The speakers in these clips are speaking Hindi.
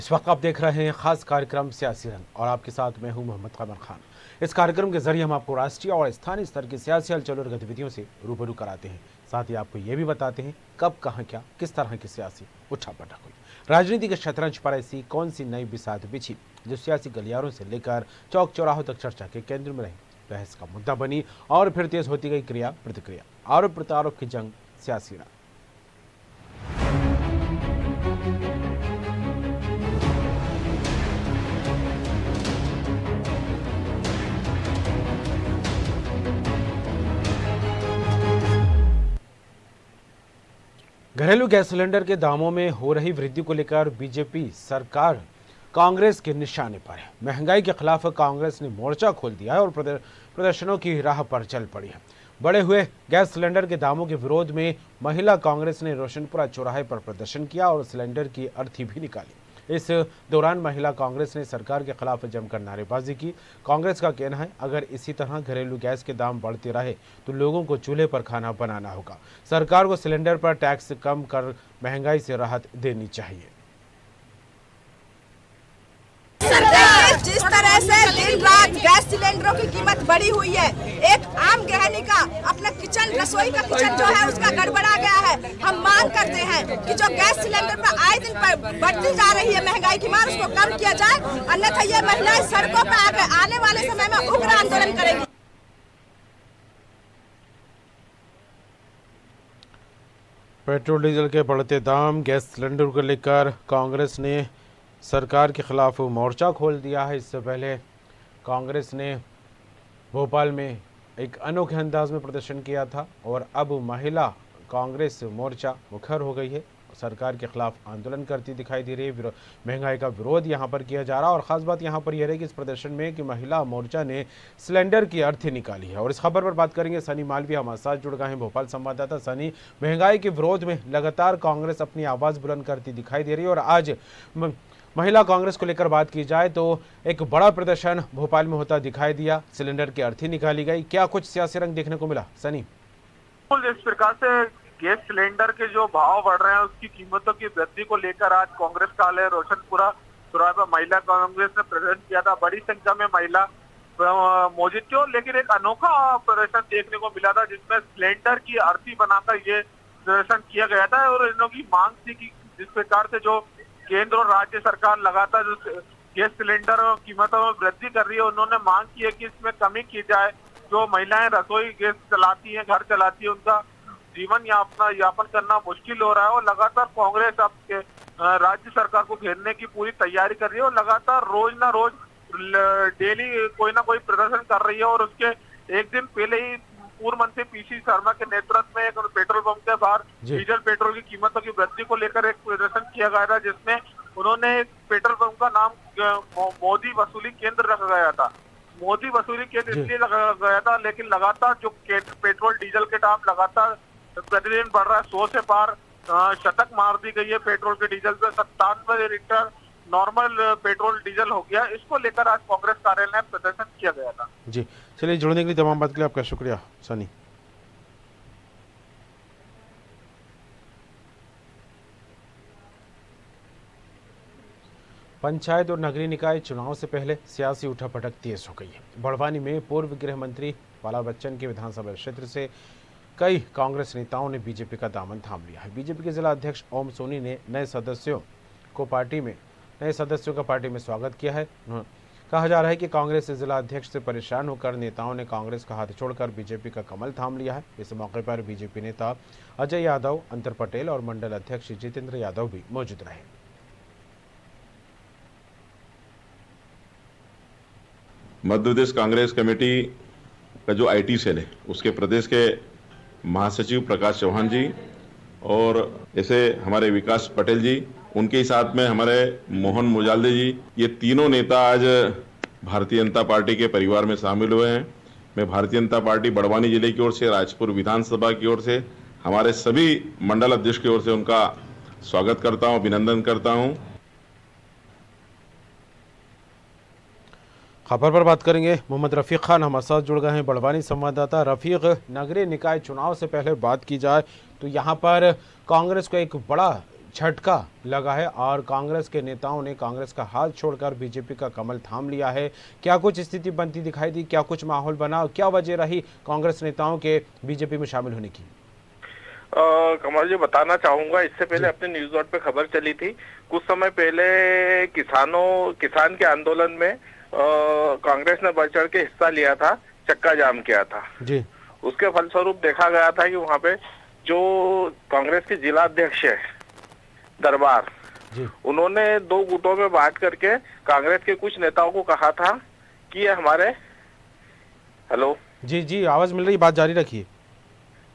इस वक्त आप देख रहे हैं खास कार्यक्रम सियासी रंग और आपके साथ मैं हूं मोहम्मद कमर खान। इस कार्यक्रम के जरिए हम आपको राष्ट्रीय और स्थानीय स्तर की सियासी हलचल और गतिविधियों से रूबरू कराते हैं। साथ ही आपको ये भी बताते हैं कब कहां क्या किस तरह की सियासी उठापटक हुई। राजनीति के शतरंज पर ऐसी कौन सी नई बिसात बिछी जो सियासी गलियारों से लेकर चौक चौराहों तक चर्चा के केंद्र में रही, बहस का मुद्दा बनी और फिर तेज होती गई क्रिया प्रतिक्रिया, आरोप प्रत्यारोप की जंग, सियासी राह। घरेलू गैस सिलेंडर के दामों में हो रही वृद्धि को लेकर बीजेपी सरकार कांग्रेस के निशाने पर है। महंगाई के खिलाफ कांग्रेस ने मोर्चा खोल दिया है और प्रदर्शनों की राह पर चल पड़ी है। बढ़े हुए गैस सिलेंडर के दामों के विरोध में महिला कांग्रेस ने रोशनपुरा चौराहे पर प्रदर्शन किया और सिलेंडर की अर्थी भी निकाली। इस दौरान महिला कांग्रेस ने सरकार के खिलाफ जमकर नारेबाजी की। कांग्रेस का कहना है अगर इसी तरह घरेलू गैस के दाम बढ़ते रहे तो लोगों को चूल्हे पर खाना बनाना होगा। सरकार को सिलेंडर पर टैक्स कम कर महंगाई से राहत देनी चाहिए। जिस तरह से दिन रात गैस सिलेंडरों की कीमत बढ़ी हुई है, एक आम गृहिणी का अपना किचन, रसोई का किचन जो है उसका गड़बड़ा गया है। हम मांग करते हैं कि जो गैस सिलेंडर पर आए दिन पर बढ़ती जा रही है महंगाई की मार, उसको कम किया जाए, अन्यथा ये महिलाएं सड़कों पर आकर आने वाले समय में उग्र आंदोलन करेंगी। पेट्रोल डीजल के बढ़ते दाम, गैस सिलेंडर को लेकर कांग्रेस ने सरकार के खिलाफ मोर्चा खोल दिया है। इससे पहले कांग्रेस ने भोपाल में एक अनोखे अंदाज में प्रदर्शन किया था और अब महिला कांग्रेस मोर्चा मुखर हो गई है, सरकार के खिलाफ आंदोलन करती दिखाई दे रही है। महंगाई का विरोध यहाँ पर किया जा रहा है और ख़ास बात यहाँ पर यह रही कि इस प्रदर्शन में कि महिला मोर्चा ने सिलेंडर की अर्थी निकाली है। और इस खबर पर बात करेंगे सनी मालवी हमारे साथ जुड़ गए हैं, भोपाल संवाददाता। सनी, महंगाई के विरोध में लगातार कांग्रेस अपनी आवाज़ बुलंद करती दिखाई दे रही है और आज महिला कांग्रेस को लेकर बात की जाए तो एक बड़ा प्रदर्शन भोपाल में होता दिखाई दिया, सिलेंडर की अर्थी निकाली गई। क्या कुछ सियासी रंग देखने को मिला सनी? जिस प्रकार से गैस सिलेंडर के जो भाव बढ़ रहे हैं उसकी कीमतों की वृद्धि को लेकर आज कांग्रेस कार्यालय रोशनपुरा चौराहे पर महिला कांग्रेस ने प्रदर्शन किया था। बड़ी संख्या में महिला मौजूद थी, लेकिन एक अनोखा प्रदर्शन देखने को मिला था जिसमें सिलेंडर की अर्थी बनाकर ये प्रदर्शन किया गया था। और इन लोगों की मांग थी कि जिस प्रकार से जो केंद्र और राज्य सरकार लगातार जो गैस सिलेंडर कीमतों में वृद्धि कर रही है, उन्होंने मांग की है कि इसमें कमी की जाए। जो महिलाएं रसोई गैस चलाती हैं, घर चलाती है, उनका जीवन यापन करना मुश्किल हो रहा है और लगातार कांग्रेस अब राज्य सरकार को घेरने की पूरी तैयारी कर रही है और लगातार रोज ना रोज डेली कोई ना कोई प्रदर्शन कर रही है। और उसके एक दिन पहले ही पूर्व मंत्री पीसी शर्मा के नेतृत्व में एक पेट्रोल पंप के बाहर डीजल पेट्रोल की कीमतों की वृद्धि को लेकर एक प्रदर्शन किया गया था, जिसमें उन्होंने पेट्रोल पंप का नाम मोदी वसूली केंद्र रखा गया था। मोदी वसूली केंद्र इसलिए लगाया गया था, लेकिन लगातार जो पेट्रोल डीजल के दाम लगातार प्रतिदिन बढ़ रहा है। 100 से पार शतक मार दी गई है पेट्रोल के डीजल पे। 97 लीटर नॉर्मल पेट्रोल डीजल हो गया। इसको लेकर आज कांग्रेस कार्यालय में प्रदर्शन किया गया था। जी चलिए, जुड़ने के लिए तमाम बात के लिए आपका शुक्रिया सनी। पंचायत और नगरीय निकाय चुनाव से पहले सियासी उठापटक तेज हो गई है। बड़वानी में पूर्व गृह मंत्री बाला बच्चन के विधानसभा क्षेत्र से कई कांग्रेस नेताओं ने बीजेपी का दामन थाम लिया है। बीजेपी के जिला अध्यक्ष ओम सोनी ने नए सदस्यों का पार्टी में स्वागत किया है। कहा जा रहा है कि कांग्रेस जिला अध्यक्ष से परेशान होकर नेताओं ने कांग्रेस का हाथ छोड़कर बीजेपी का कमल थाम लिया है। इस मौके पर बीजेपी नेता अजय यादव, अंतर पटेल और मंडल अध्यक्ष जितेंद्र यादव भी मौजूद रहे। मध्य प्रदेश कांग्रेस कमेटी का जो आईटी सेल है उसके प्रदेश के महासचिव प्रकाश चौहान जी और ऐसे हमारे विकास पटेल जी, उनके साथ में हमारे मोहन मुजाल्दे जी, ये तीनों नेता आज भारतीय जनता पार्टी के परिवार में शामिल हुए हैं। मैं भारतीय जनता पार्टी बड़वानी जिले की ओर से, राजपुर विधानसभा की ओर से, हमारे सभी मंडल अध्यक्ष की ओर से उनका स्वागत करता हूँ, अभिनंदन करता हूँ। खबर पर बात करेंगे, मोहम्मद रफीक खान हमारे साथ जुड़ गए हैं, बड़वानी संवाददाता। रफीक, नगरीय निकाय चुनाव से पहले बात की जाए तो यहाँ पर कांग्रेस को एक बड़ा झटका लगा है और कांग्रेस के नेताओं ने कांग्रेस का हाथ छोड़कर बीजेपी का कमल थाम लिया है। क्या कुछ स्थिति बनती दिखाई दी, क्या कुछ माहौल बना, क्या वजह रही कांग्रेस नेताओं के बीजेपी में शामिल होने की? कमल जी, बताना चाहूंगा, इससे पहले अपने न्यूज डॉट पे खबर चली थी कुछ समय पहले, किसान के आंदोलन में कांग्रेस ने बढ़ चढ़ के हिस्सा लिया था, चक्का जाम किया था जी। उसके फलस्वरूप देखा गया था कि वहां पे जो कांग्रेस के जिला अध्यक्ष है दरबार जी, उन्होंने 2 गुटों में बांट करके कांग्रेस के कुछ नेताओं को कहा था कि ये हमारे हेलो जी जी, आवाज मिल रही, बात जारी रखिए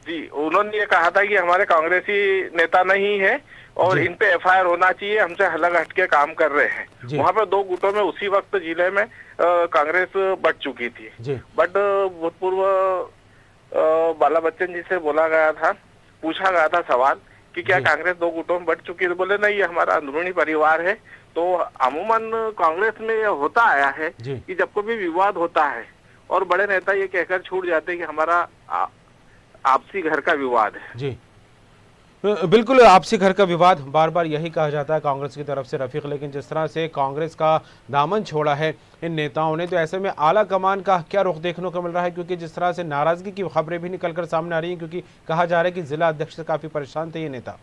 जी। उन्होंने ये कहा था कि हमारे कांग्रेसी नेता नहीं है और इन पे एफआईआर होना चाहिए, हमसे अलग हटके काम कर रहे हैं। वहां पे 2 गुटों में उसी वक्त जिले में कांग्रेस बढ़ चुकी थी। बट भूतपूर्व बाला बच्चन जी से बोला गया था, पूछा गया था सवाल कि क्या कांग्रेस 2 गुटों में बढ़ चुकी है? तो बोले नहीं, ये हमारा अंदरूनी परिवार है। तो अमूमन कांग्रेस में ये होता आया है कि जब कोई भी विवाद होता है और बड़े नेता ये कहकर छूट जाते हैं कि हमारा आपसी घर का विवाद है। जी बिल्कुल, आपसी घर का विवाद, बार बार यही कहा जाता है कांग्रेस की तरफ से रफीक। लेकिन जिस तरह से कांग्रेस का दामन छोड़ा है इन नेताओं ने, तो ऐसे में आला कमान का क्या रुख देखने को मिल रहा है? क्योंकि जिस तरह से नाराजगी की खबरें भी निकलकर सामने आ रही हैं, क्योंकि कहा जा रहा है कि जिला अध्यक्ष से काफी परेशान थे ये नेता।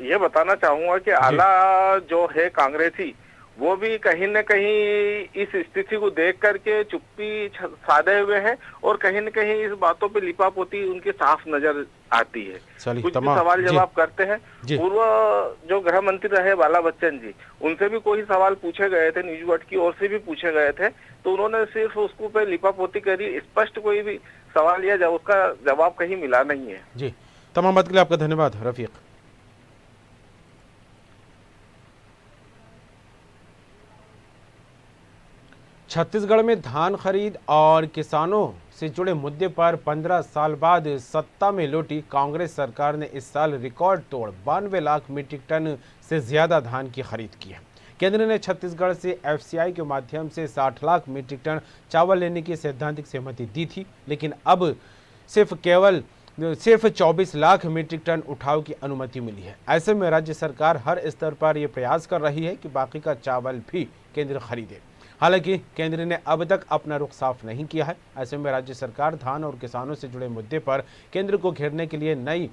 ये बताना चाहूंगा कि आला जो है कांग्रेसी, वो भी कहीं न कहीं इस स्थिति को देख करके चुप्पी साधे हुए हैं और कहीं न कहीं इस बातों पे लिपापोती उनके साफ नजर आती है। कुछ भी सवाल जवाब करते हैं। पूर्व जो गृह मंत्री रहे बाला बच्चन जी, उनसे भी कोई सवाल पूछे गए थे, न्यूज वर्ड की ओर से भी पूछे गए थे, तो उन्होंने सिर्फ उसको पे लिपापोती करी, स्पष्ट कोई भी सवाल या उसका जवाब कहीं मिला नहीं है। जी, तमाम बात के लिए आपका धन्यवाद रफीक। छत्तीसगढ़ में धान खरीद और किसानों से जुड़े मुद्दे पर 15 साल बाद सत्ता में लौटी कांग्रेस सरकार ने इस साल रिकॉर्ड तोड़ 92 लाख मीट्रिक टन से ज्यादा धान की खरीद की है। केंद्र ने छत्तीसगढ़ से एफसीआई के माध्यम से 60 लाख मीट्रिक टन चावल लेने की सैद्धांतिक सहमति दी थी, लेकिन अब सिर्फ 24 लाख मीट्रिक टन उठाव की अनुमति मिली है। ऐसे में राज्य सरकार हर स्तर पर यह प्रयास कर रही है कि बाकी का चावल भी केंद्र खरीदे। हालांकि केंद्र ने अब तक अपना रुख साफ नहीं किया है। ऐसे में राज्य सरकार धान और किसानों से जुड़े मुद्दे पर केंद्र को घेरने के लिए नई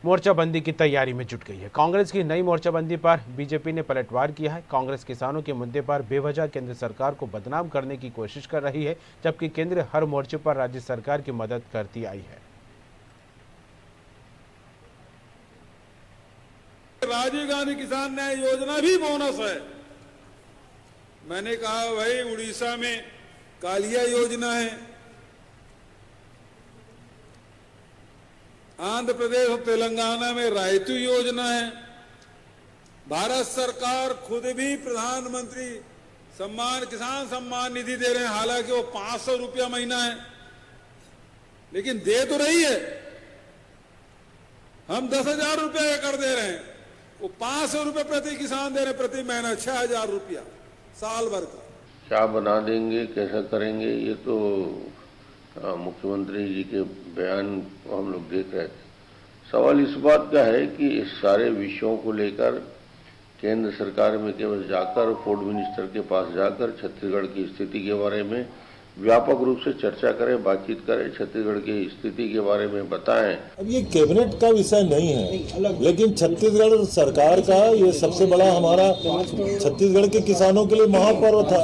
मोर्चाबंदी की तैयारी में जुट गई है। कांग्रेस की नई मोर्चाबंदी पर बीजेपी ने पलटवार किया है। कांग्रेस किसानों के मुद्दे पर बेवजह केंद्र सरकार को बदनाम करने की कोशिश कर रही है, जबकि केंद्र हर मोर्चे पर राज्य सरकार की मदद करती आई है। राजीव गांधी किसान न्याय योजना भी बोनस है। मैंने कहा भाई, उड़ीसा में कालिया योजना है, आंध्र प्रदेश और तेलंगाना में रायतू योजना है। भारत सरकार खुद भी प्रधानमंत्री किसान सम्मान निधि दे रहे हैं, हालांकि वो 500 रुपया महीना है, लेकिन दे तो रही है। हम 10,000 रुपया एकड़ दे रहे हैं, वो 500 रुपये प्रति किसान दे रहे हैं, प्रति महीना 6,000 रुपया साल भर का। क्या बना देंगे, कैसा करेंगे, ये तो मुख्यमंत्री जी के बयान को हम लोग देख रहे थे। सवाल इस बात का है कि इस सारे विषयों को लेकर केंद्र सरकार में केवल जाकर फूड मिनिस्टर के पास जाकर छत्तीसगढ़ की स्थिति के बारे में व्यापक रूप से चर्चा करें, बातचीत करें, छत्तीसगढ़ की स्थिति के बारे में बताएं। अब ये कैबिनेट का विषय नहीं है, लेकिन छत्तीसगढ़ सरकार का ये सबसे बड़ा हमारा छत्तीसगढ़ के किसानों के लिए महापर्व था।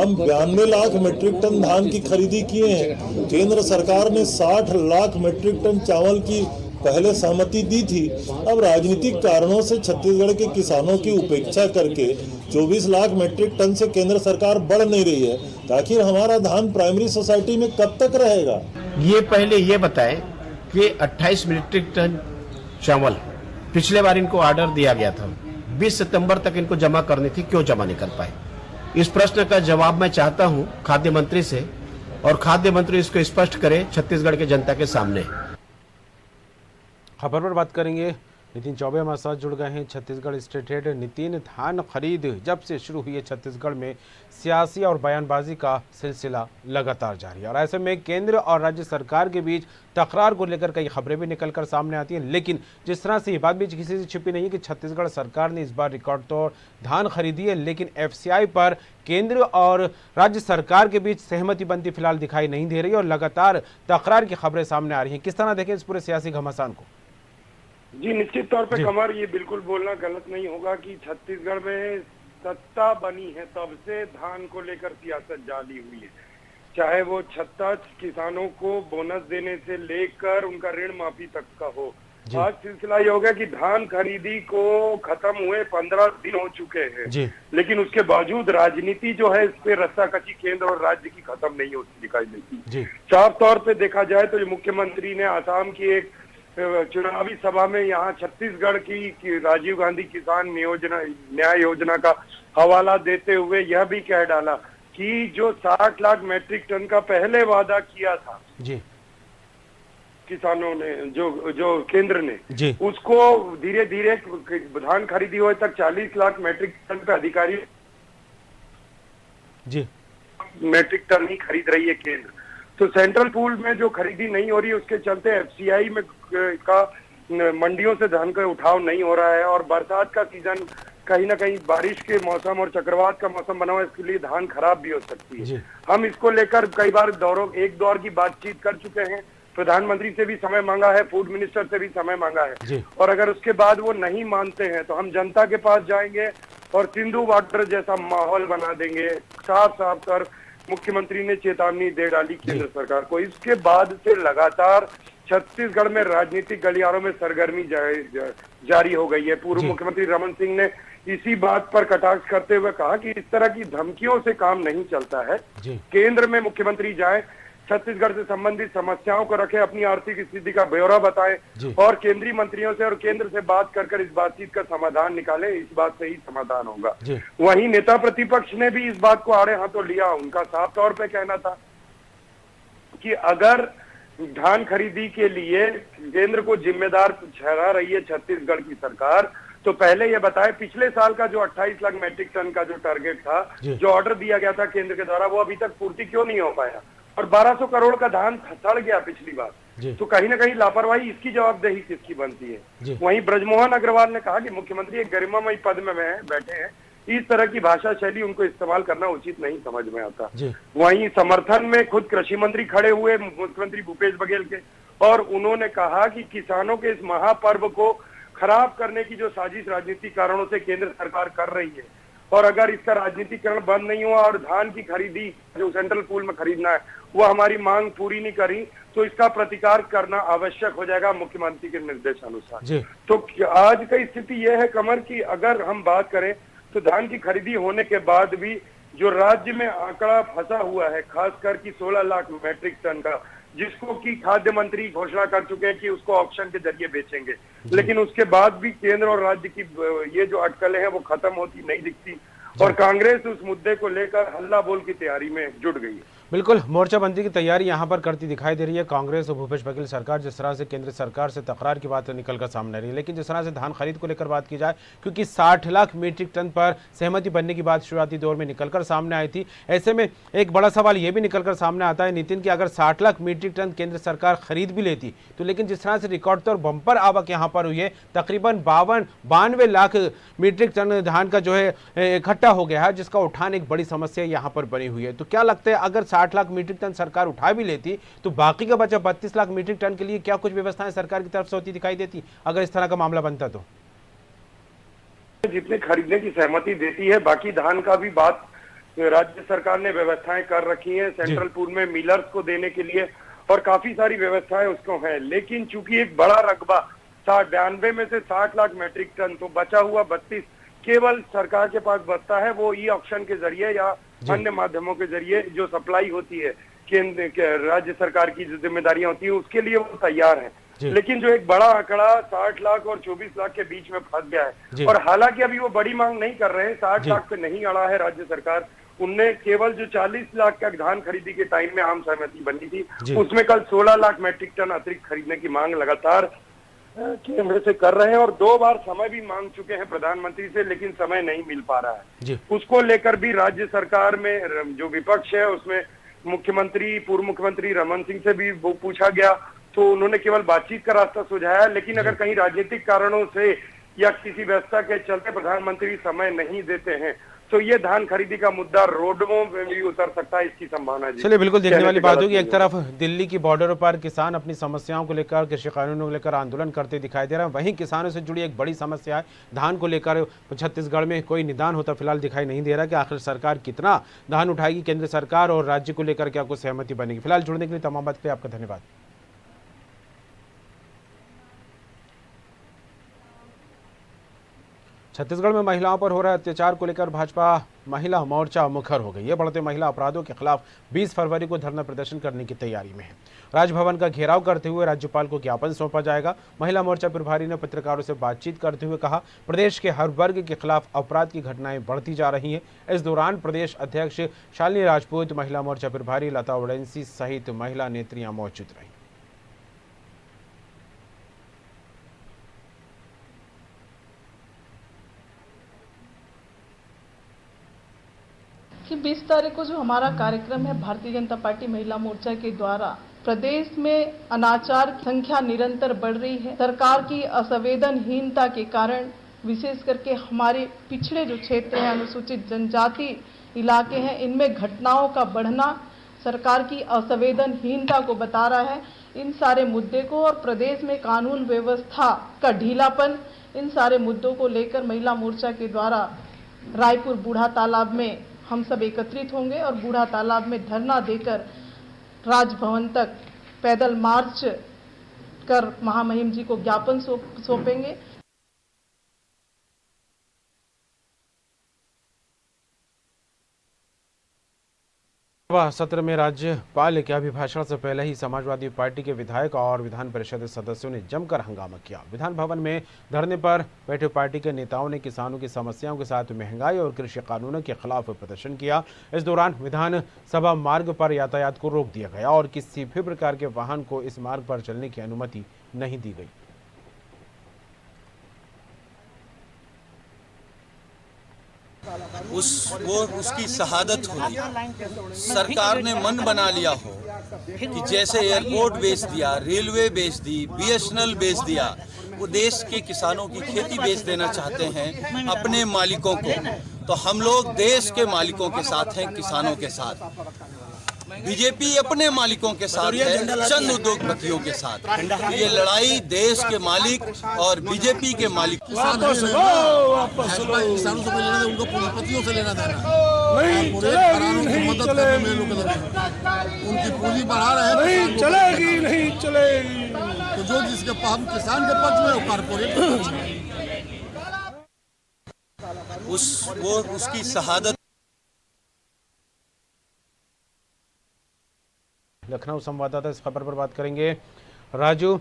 हम 92 लाख मीट्रिक टन धान की खरीदी किए हैं। केंद्र सरकार ने 60 लाख मीट्रिक टन चावल की पहले सहमति दी थी। अब राजनीतिक कारणों से छत्तीसगढ़ के किसानों की उपेक्षा करके 24 लाख मीट्रिक टन से केंद्र सरकार बढ़ नहीं रही है। तो आखिर हमारा धान प्राइमरी सोसाइटी में कब तक रहेगा? ये पहले ये बताएं कि 28 मीट्रिक टन चावल पिछले बार इनको ऑर्डर दिया गया था, 20 सितंबर तक इनको जमा करनी थी, क्यों जमा नहीं कर पाए? इस प्रश्न का जवाब मैं चाहता हूं खाद्य मंत्री से, और खाद्य मंत्री इसको स्पष्ट करे छत्तीसगढ़ के जनता के सामने। खबर पर बात करेंगे नितिन चौबे हमारे साथ जुड़ गए हैं छत्तीसगढ़ स्टेट हेड। नितिन, धान खरीद जब से शुरू हुई है छत्तीसगढ़ में सियासी और बयानबाजी का सिलसिला लगातार जारी है और ऐसे में केंद्र और राज्य सरकार के बीच तकरार को लेकर कई खबरें भी निकलकर सामने आती हैं। लेकिन जिस तरह से ये बात भी किसी से छिपी नहीं है कि छत्तीसगढ़ सरकार ने इस बार रिकॉर्ड तोड़ धान खरीदी है, लेकिन FCI पर केंद्र और राज्य सरकार के बीच सहमति बनती फिलहाल दिखाई नहीं दे रही और लगातार तकरार की खबरें सामने आ रही हैं। किस तरह देखें इस पूरे सियासी घमासान को? जी, निश्चित तौर पे कमर, ये बिल्कुल बोलना गलत नहीं होगा कि छत्तीसगढ़ में सत्ता बनी है तब से धान को लेकर सियासत जारी हुई है। चाहे वो छत्ता किसानों को बोनस देने से लेकर उनका ऋण माफी तक का हो। आज सिलसिला ये हो गया कि धान खरीदी को खत्म हुए 15 दिन हो चुके हैं, लेकिन उसके बावजूद राजनीति जो है इस पे रस्साकशी केंद्र और राज्य की खत्म नहीं होती दिखाई देती। साफ तौर पे देखा जाए तो मुख्यमंत्री ने आसाम की एक चुनावी सभा में यहाँ छत्तीसगढ़ की राजीव गांधी किसान न्याय योजना का हवाला देते हुए यह भी कह डाला कि जो 60 लाख मैट्रिक टन का पहले वादा किया था किसानों ने, जो केंद्र ने, उसको धीरे धीरे धान खरीदी हुए तक 40 लाख मैट्रिक टन पे अधिकारी मैट्रिक टन ही खरीद रही है केंद्र। तो सेंट्रल पूल में जो खरीदी नहीं हो रही उसके चलते FCI में का मंडियों से धान का उठाव नहीं हो रहा है और बरसात का सीजन कहीं ना कहीं बारिश के मौसम और चक्रवात का मौसम बना हुआ है, इसके लिए धान खराब भी हो सकती है। हम इसको लेकर कई बार एक दौर की बातचीत कर चुके हैं, प्रधानमंत्री से भी समय मांगा है, फूड मिनिस्टर से भी समय मांगा है और अगर उसके बाद वो नहीं मानते हैं तो हम जनता के पास जाएंगे और सिंधु वाटर जैसा माहौल बना देंगे। साफ साफ कर मुख्यमंत्री ने चेतावनी दे डाली केंद्र सरकार को। इसके बाद से लगातार छत्तीसगढ़ में राजनीतिक गलियारों में सरगर्मी जारी हो गई है। पूर्व मुख्यमंत्री रमन सिंह ने इसी बात पर कटाक्ष करते हुए कहा कि इस तरह की धमकियों से काम नहीं चलता है। केंद्र में मुख्यमंत्री जाए, छत्तीसगढ़ से संबंधित समस्याओं को रखे, अपनी आर्थिक स्थिति का ब्यौरा बताएं और केंद्रीय मंत्रियों से और केंद्र से बात कर इस बातचीत का समाधान निकालें। इस बात से ही समाधान होगा। वहीं नेता प्रतिपक्ष ने भी इस बात को आड़े हाथों लिया। उनका साफ तौर पे कहना था कि अगर धान खरीदी के लिए केंद्र को जिम्मेदार ठहरा रही है छत्तीसगढ़ की सरकार, तो पहले ये बताए पिछले साल का जो 28 लाख मैट्रिक टन का जो टारगेट था, जो ऑर्डर दिया गया था केंद्र के द्वारा, वो अभी तक पूर्ति क्यों नहीं हो पाया और 1200 करोड़ का धान सड़ गया पिछली बार। तो कहीं ना कहीं लापरवाही, इसकी जवाबदेही किसकी बनती है? वहीं ब्रजमोहन अग्रवाल ने कहा कि मुख्यमंत्री एक गरिमामयी पद में बैठे हैं, इस तरह की भाषा शैली उनको इस्तेमाल करना उचित नहीं समझ में आता। वहीं समर्थन में खुद कृषि मंत्री खड़े हुए मुख्यमंत्री भूपेश बघेल के और उन्होंने कहा कि किसानों के इस महापर्व को खराब करने की जो साजिश राजनीतिक कारणों से केंद्र सरकार कर रही है और अगर इसका राजनीतिकरण बंद नहीं हुआ और धान की खरीदी जो सेंट्रल पूल में खरीदना है वो हमारी मांग पूरी नहीं करी तो इसका प्रतिकार करना आवश्यक हो जाएगा मुख्यमंत्री के निर्देशानुसार। तो आज की स्थिति यह है कमर की अगर हम बात करें तो धान की खरीदी होने के बाद भी जो राज्य में आंकड़ा फंसा हुआ है खासकर कि 16 लाख मैट्रिक टन का, जिसको कि खाद्य मंत्री घोषणा कर चुके हैं कि उसको ऑक्शन के जरिए बेचेंगे, लेकिन उसके बाद भी केंद्र और राज्य की ये जो अटकलें हैं वो खत्म होती नहीं दिखती और कांग्रेस उस मुद्दे को लेकर हल्ला बोल की तैयारी में जुट गई है। बिल्कुल मोर्चाबंदी की तैयारी यहाँ पर करती दिखाई दे रही है कांग्रेस और भूपेश बघेल सरकार। जिस तरह से केंद्र सरकार से तकरार की बात निकलकर सामने आ रही है, लेकिन जिस तरह से धान खरीद को लेकर बात की जाए, क्योंकि 60 लाख मीट्रिक टन पर सहमति बनने की बात शुरुआती दौर में निकलकर सामने आई थी, ऐसे में एक बड़ा सवाल ये भी निकलकर सामने आता है नितिन की अगर 60 लाख मीट्रिक टन केंद्र सरकार खरीद भी लेती तो, लेकिन जिस तरह से रिकॉर्ड तौर बंपर आवक यहाँ पर हुई है, तकरीबन 92 लाख मीट्रिक टन धान का जो है इकट्ठा हो गया है, जिसका उठान एक बड़ी समस्या यहाँ पर बनी हुई है। तो क्या लगता है अगर 60 लाख मीट्रिक टन सरकार उठा भी लेती तो बाकी का बचा 32 लाख मीट्रिक टन के लिए क्या कुछ व्यवस्थाएं सरकार की तरफ से होती दिखाई देती अगर इस तरह का मामला बनता? तो जितने खरीदने की सहमति देती है, बाकी धान का भी बात राज्य सरकार ने व्यवस्थाएं कर रखी है सेंट्रल पूल में मिलर्स को देने के लिए और काफी सारी व्यवस्थाएं उसको है, लेकिन चूंकि एक बड़ा रकबा 92 में से 60 लाख मैट्रिक टन, तो बचा हुआ 32 केवल सरकार के पास बचता है। वो ई ऑक्शन के जरिए या अन्य माध्यमों के जरिए जो सप्लाई होती है केंद्र राज्य सरकार की जो जिम्मेदारियां होती है उसके लिए वो तैयार है, लेकिन जो एक बड़ा आंकड़ा 60 लाख और 24 लाख के बीच में फंस गया है और हालांकि अभी वो बड़ी मांग नहीं कर रहे हैं, 60 लाख पे नहीं अड़ा है राज्य सरकार। उनने केवल जो 40 लाख का धान खरीदी के टाइम में आम सहमति बनी थी, उसमें कल 16 लाख मैट्रिक टन अतिरिक्त खरीदने की मांग लगातार केंद्र से कर रहे हैं और 2 बार समय भी मांग चुके हैं प्रधानमंत्री से, लेकिन समय नहीं मिल पा रहा है। उसको लेकर भी राज्य सरकार में जो विपक्ष है उसमें मुख्यमंत्री, पूर्व मुख्यमंत्री रमन सिंह से भी वो पूछा गया तो उन्होंने केवल बातचीत का रास्ता सुझाया, लेकिन अगर कहीं राजनीतिक कारणों से या किसी व्यवस्था के चलते प्रधानमंत्री समय नहीं देते हैं तो ये धान खरीदी का मुद्दा रोडों में भी उतर सकता है, इसकी संभावना है। चलिए, बिल्कुल देखने वाली बात होगी। एक तरफ दिल्ली की बॉर्डर पर किसान अपनी समस्याओं को लेकर, कृषि कानूनों को लेकर आंदोलन करते दिखाई दे रहे हैं, वहीं किसानों से जुड़ी एक बड़ी समस्या है धान को लेकर छत्तीसगढ़ में कोई निदान होता फिलहाल दिखाई नहीं दे रहा कि आखिर सरकार कितना धान उठाएगी, केंद्र सरकार और राज्य को लेकर क्या कुछ सहमति बनेगी। फिलहाल जुड़ने के लिए तमाम बात के लिए आपका धन्यवाद। छत्तीसगढ़ में महिलाओं पर हो रहे अत्याचार को लेकर भाजपा महिला मोर्चा मुखर हो गई है। बढ़ते महिला अपराधों के खिलाफ 20 फरवरी को धरना प्रदर्शन करने की तैयारी में है। राजभवन का घेराव करते हुए राज्यपाल को ज्ञापन सौंपा जाएगा। महिला मोर्चा प्रभारी ने पत्रकारों से बातचीत करते हुए कहा, प्रदेश के हर वर्ग के खिलाफ अपराध की घटनाएं बढ़ती जा रही हैं। इस दौरान प्रदेश अध्यक्ष शालिनी राजपूत, महिला मोर्चा प्रभारी लता वड़ेंसी सहित महिला नेत्रियां मौजूद रही। कि 20 तारीख को जो हमारा कार्यक्रम है भारतीय जनता पार्टी महिला मोर्चा के द्वारा, प्रदेश में अनाचार की संख्या निरंतर बढ़ रही है। सरकार की असंवेदनहीनता के कारण विशेष करके हमारे पिछड़े जो क्षेत्र हैं, अनुसूचित जनजाति इलाके हैं, इनमें घटनाओं का बढ़ना सरकार की असंवेदनहीनता को बता रहा है। इन सारे मुद्दे को और प्रदेश में कानून व्यवस्था का ढीलापन, इन सारे मुद्दों को लेकर महिला मोर्चा के द्वारा रायपुर बूढ़ा तालाब में हम सब एकत्रित होंगे और बूढ़ा तालाब में धरना देकर राजभवन तक पैदल मार्च कर महामहिम जी को ज्ञापन सौंपेंगे। सत्र में राज्यपाल के अभिभाषण से पहले ही समाजवादी पार्टी के विधायक और विधान परिषद सदस्यों ने जमकर हंगामा किया। विधान भवन में धरने पर बैठे पार्टी के नेताओं ने किसानों की समस्याओं के साथ महंगाई और कृषि कानूनों के खिलाफ प्रदर्शन किया। इस दौरान विधानसभा मार्ग पर यातायात को रोक दिया गया और किसी भी प्रकार के वाहन को इस मार्ग पर चलने की अनुमति नहीं दी गई। उसकी शहादत हुई। सरकार ने मन बना लिया हो कि जैसे एयरपोर्ट बेच दिया, रेलवे बेच दी, BSNL बेच दिया, वो देश के किसानों की खेती बेच देना चाहते हैं अपने मालिकों को। तो हम लोग देश के मालिकों के साथ हैं, किसानों के साथ। बीजेपी अपने मालिकों के साथ है, चंद उद्योगपतियों के साथ। ये लड़ाई देश के मालिक और बीजेपी के मालिक। किसानों से उनको पूंजीपतियों से लेना देना उनकी पूंजी बढ़ा रहे हैं, नहीं चलेगी। तो जो जिसके हम किसान के पक्ष में, कारपोरेट उसकी शहादत। लखनऊ संवाददाता इस खबर पर बात करेंगे। राजू,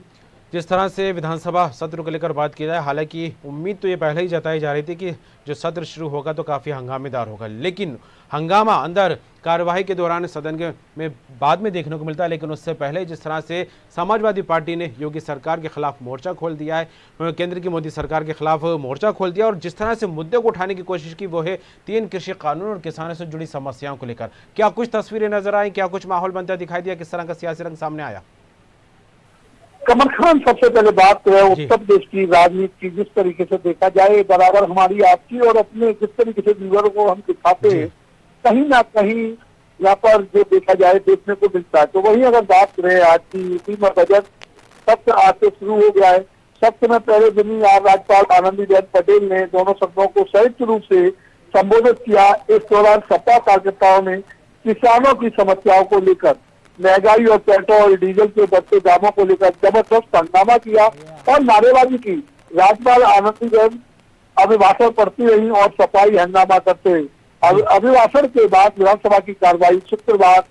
जिस तरह से विधानसभा सत्र को लेकर बात की जाए, हालांकि उम्मीद तो ये पहले ही जताई जा रही थी कि जो सत्र शुरू होगा तो काफ़ी हंगामेदार होगा, लेकिन हंगामा अंदर कार्यवाही के दौरान सदन के में बाद में देखने को मिलता है। लेकिन उससे पहले जिस तरह से समाजवादी पार्टी ने योगी सरकार के खिलाफ मोर्चा खोल दिया है, केंद्र की मोदी सरकार के खिलाफ मोर्चा खोल दिया और जिस तरह से मुद्दे को उठाने की कोशिश की वो है 3 कृषि कानून और किसानों से जुड़ी समस्याओं को लेकर। क्या कुछ तस्वीरें नजर आई, क्या कुछ माहौल बनता दिखाई दिया, किस तरह का सियासी रंग सामने आया? कमल खान, सबसे पहले बात तो है उत्तर प्रदेश की राजनीति की जिस तरीके से देखा जाए, बराबर हमारी आपकी और अपने जिस तरीके से व्यूअर को हम दिखाते हैं, कहीं ना कहीं यहाँ पर जो देखा जाए देखने को मिलता है। तो वही अगर बात करें आज की यूपी में बजट सत्र आज से शुरू हो गया है। सत्र में पहले दिन ही राज्यपाल आनंदीबेन पटेल ने दोनों सदनों को संयुक्त रूप से संबोधित किया। इस दौरान सपा कार्यकर्ताओं ने किसानों की समस्याओं को लेकर, महंगाई और पेट्रोल डीजल के बढ़ते दामों को लेकर जबरदस्त हंगामा किया और नारेबाजी की। राज्यपाल आनंदीबेन अभिभाषण पढ़ती रही और सफाई हंगामा करते हुए अभिभाषण के बाद विधानसभा की कार्रवाई शुक्रवार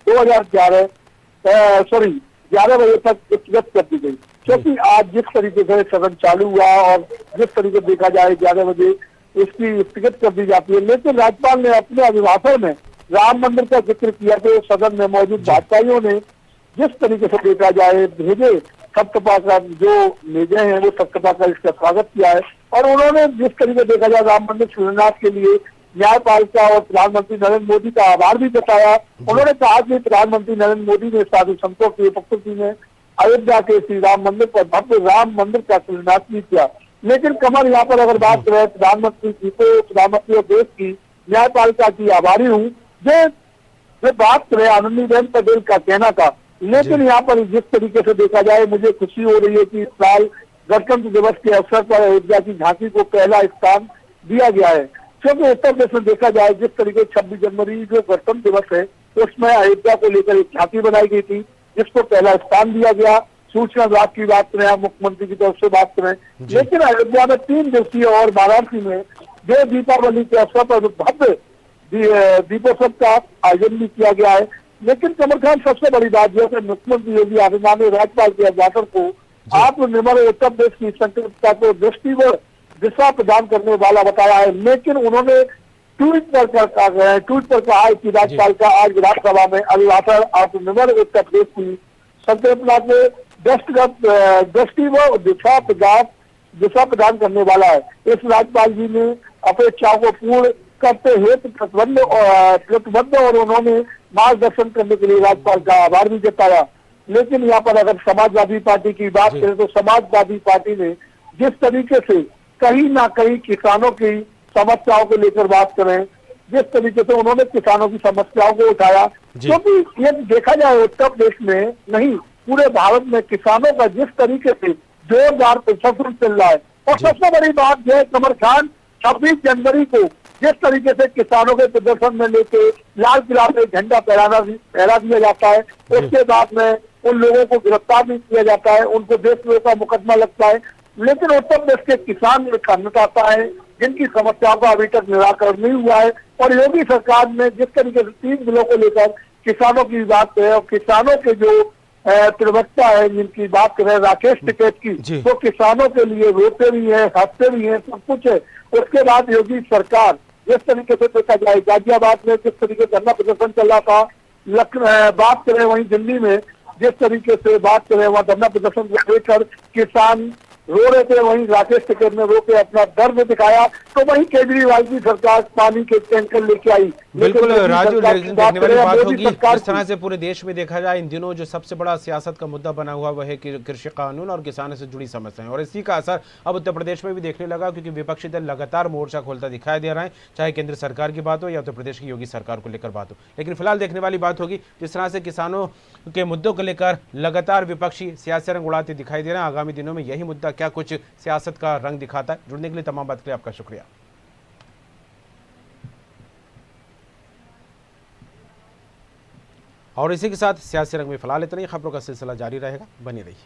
11 बजे तक स्थगित कर दी गई, क्योंकि आज जिस तरीके से सदन चालू हुआ और जिस तरीके से देखा जाए 11 बजे इसकी स्थगित कर दी जाती है। लेकिन राज्यपाल ने अपने अभिभाषण में राम मंदिर का जिक्र किया। तो सदन में मौजूद भाजपाइयों ने जिस तरीके से देखा जाए भेजे थपथपा कर जो मेजे हैं वो थपथपा कर इसका स्वागत किया है। और उन्होंने जिस तरीके देखा जाए राम मंदिर शिलान्यास के लिए न्यायपालिका और प्रधानमंत्री नरेंद्र मोदी का आभार भी जताया। उन्होंने कहा कि प्रधानमंत्री नरेंद्र मोदी ने साधु संतों की उपस्थिति में अयोध्या के श्री राम मंदिर पर भव्य राम मंदिर का शिलान्यास भी किया। लेकिन कमर यहाँ पर अगर बात करें प्रधानमंत्री जी को, प्रधानमंत्री और देश की न्यायपालिका की आभारी हूँ जो बात करें आनंदीबेन पटेल का कहना था। लेकिन यहाँ पर जिस तरीके से देखा जाए मुझे खुशी हो रही है कि इस साल गणतंत्र दिवस के अवसर पर अयोध्या की झांकी को पहला स्थान दिया गया है। क्योंकि उत्तर प्रदेश में देखा जाए जिस तरीके 26 जनवरी जो गणतंत्र दिवस है उसमें अयोध्या को लेकर एक झांकी बनाई गई थी जिसको पहला स्थान दिया गया। सूचना विभाग की बात करें, मुख्यमंत्री की तरफ से बात करें, लेकिन अयोध्या में 3 दिवसीय और वाराणसी में जो दीपावली के अवसर पर भव्य दीपोत्सव का आयोजन भी किया गया है। लेकिन कमर खान सबसे बड़ी बात यह है कि मुख्यमंत्री योगी आदित्यनाथ ने राज्यपाल के अभिभाषण को आत्मनिर्भर उत्तर प्रदेश की संकल्पना को दृष्टिगत दिशा प्रदान करने वाला बताया है। लेकिन उन्होंने ट्वीट पर कहा है कि राज्यपाल का आज विधानसभा में अभिभाषण आत्मनिर्भर उत्तर प्रदेश की संकल्पना को दृष्टिगत दिशा प्रदान करने वाला है। इस राज्यपाल जी ने अपेक्षाओं को पूर्ण करते हेतु प्रतिबद्ध और उन्होंने मार्गदर्शन करने के लिए राज्यपाल का आभार भी जताया। लेकिन यहाँ पर अगर समाजवादी पार्टी की बात करें तो समाजवादी पार्टी ने जिस तरीके से कहीं ना कहीं किसानों की समस्याओं को लेकर बात करें, जिस तरीके से उन्होंने किसानों की समस्याओं को उठाया, क्योंकि ये देखा जाए उत्तर प्रदेश में नहीं पूरे भारत में किसानों का जिस तरीके से जोरदार प्रदर्शन चल रहा है। और सबसे बड़ी बात यह कमर खान 26 जनवरी को जिस तरीके से किसानों के प्रदर्शन में लेके लाल किला पे झंडा फहरा दिया जाता है, उसके बाद में उन लोगों को गिरफ्तार भी किया जाता है, उनको देशद्रोह का मुकदमा लगता है। लेकिन उत्तर प्रदेश के किसान एक अन्नदाता है जिनकी समस्याओं का अभी तक निराकरण नहीं हुआ है। और योगी सरकार ने जिस तरीके से 3 बिलों को लेकर किसानों की बात करें और किसानों के जो प्रवक्ता है जिनकी बात करें राकेश टिकैत की, तो किसानों के लिए रोते भी है, हंसते भी है, सब कुछ है। उसके बाद योगी सरकार जिस तरीके से देखा जाए गाजियाबाद में जिस तरीके से धरना प्रदर्शन चल रहा था, बात करें वहीं दिल्ली में जिस तरीके से बात करें वहाँ धरना प्रदर्शन को लेकर किसान रो रहे थे, वहीं राकेश टिकैत ने रो के अपना दर्द दिखाया। तो वहीं केजरीवाल की सरकार पानी के टैंकर लेके आई। बिल्कुल राजू, देखने वाली बात होगी जिस तरह से पूरे देश में देखा जाए इन दिनों जो सबसे बड़ा सियासत का मुद्दा बना हुआ वह है कृषि कानून और किसानों से जुड़ी समस्याएं, और इसी का असर अब उत्तर प्रदेश में भी देखने लगा क्योंकि विपक्षी दल लगातार मोर्चा खोलता दिखाई दे रहा है, चाहे केंद्र सरकार की बात हो या उत्तर प्रदेश की योगी सरकार को लेकर बात हो। लेकिन फिलहाल देखने वाली बात होगी जिस तरह से किसानों के मुद्दों को लेकर लगातार विपक्षी सियासी रंग उड़ाते दिखाई दे रहे हैं। आगामी दिनों में यही मुद्दा क्या कुछ सियासत का रंग दिखाता है। जुड़ने के लिए तमाम बात के लिए आपका शुक्रिया। और इसी के साथ सियासी रंग में फिलहाल इतना ही, खबरों का सिलसिला जारी रहेगा, बने रहिए।